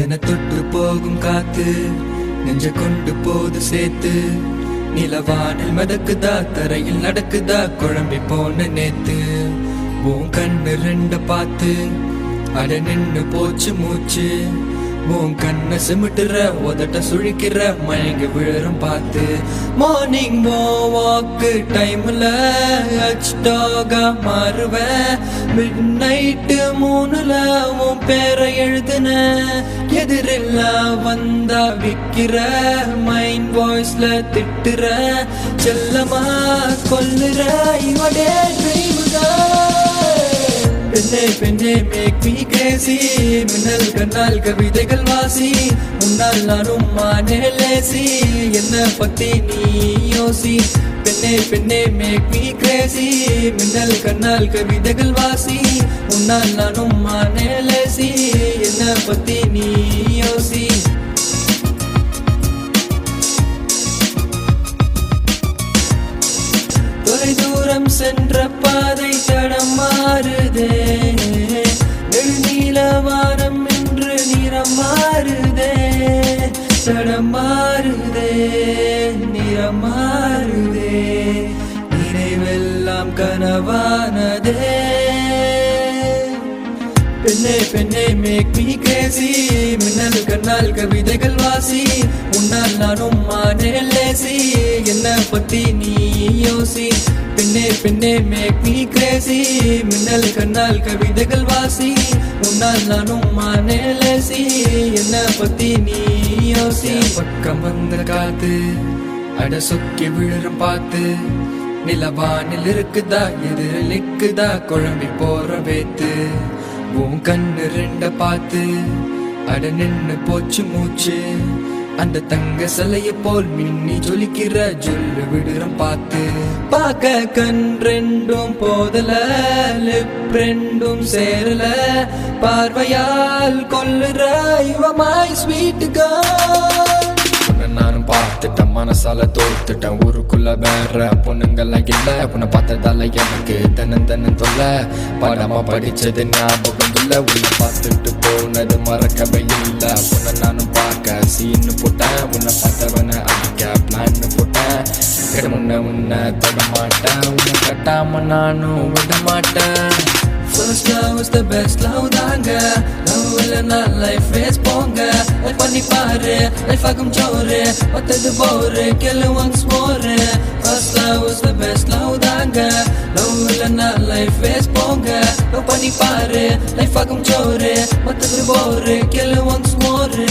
என தொட்டு போகும் காத்து நெஞ்ச கொண்டு போது சேர்த்து நிலவானில் மதக்குதா தரையில் நடக்குதா குழம்பி போன நேத்து உன் கண்ணு ரெண்ட பார்த்து அட நின்னு போச்சு மூச்சு உன் கண்ண சிமிட்டுற உதட்ட சுழிக்கிற மயங்கி விழுறம் பார்த்து மார்னிங் வாக்கு டைம்ல அச்டாக மாறுவேன் மிட் நைட்டு 3ல உன் பேரை எழுதுன எதிரில்ல வந்தா விக்கிற மைண்ட் வாய்ஸ்ல திட்டுற செல்லமா கொல்லுற இவடே பெண்ணே பெண்ணே மேக் மீ கிரேசி மின்னல் கண்ணால் கவிதைகள் வாசி முன்னால் நானும் மானே லேசி என்ன பத்தி நீ யோசி பெண்ணே பெண்ணே மேக் மீ கிரேசி மின்னல் கண்ணால் கவிதைகள் வாசி முன்னால் நானும் மானே லேசி என்ன பத்தி நீ யோசி தூரம் சென்ற பாதை தடம் மாறுதே நெடுநீல வானம் என்று நிறம் மாறுதே தடம் மாறுதே நிறம் மாறுதே நினைவெல்லாம் கனவானதே பெண்ணே பெண்ணே மேக் மீ கிரேசி மின்னல் கண்ணால் கவிதைகள் வாசி உன்னால் நானும் மானே லேசி என்ன பத்தி நீ யோசி பெண்ணே பெண்ணே மேக் மீ கிரேசி மின்னல் கண்ணால் கவிதைகள் வாசி உன்னால் நானும் மானே லேசி என்ன பத்தி நீ யோசி பக்கம் வந்த காத்து அட சொக்கி விழுறம் பார்த்து நிலவானில் இருக்குதா எதிரில் நிக்குதா குழம்பி போற வேத்து உன் கண்ணு ரெண்ட பார்த்து அட நின்னு போச்சு மூச்சு அந்த தங்க சிலைய போல் மின்னி ஜொலிக்கிற ஜொல்லு விடுறம் பார்த்து பார்க்க கண் ரெண்டும் போதல லிப் ரெண்டும் சேரல பார்வையால் கொல்லுற இவ மை ஸ்வீட் கேர்ள் நானும் பார்த்துட்டேன் மனசால தோத்துட்டேன் ஊருக்குள்ள வேற பொண்ணுங்கெல்லாம் இல்ல உன்னை பார்த்ததால எனக்கு தன்னன் தொல்ல பாடமா படிச்சது ஞாபகம் இல்ல உன்னை பார்த்துட்டு போனது மறக்கவே இல்ல உன்னை நானும் பார்க்க சீன்னு போட்டேன் உன்னை பார்த்தவன அடிக்க பிளான் போட்டேன் உன்னை தொட மாட்டேன் உன்னை கட்டாம நானும் விட மாட்டேன் First love was the best love தாங்க love இல்லனா life waste போங்க லைஃப் பண்ணி பாரு லைஃப் ஆகும் ஜோரு மத்தது போரு கேளு once more First love was the best love தாங்க love இல்லனா life waste போங்க love பண்ணி பாரு லைஃப் ஆகும் ஜோரு மத்தது போரு கேளு once more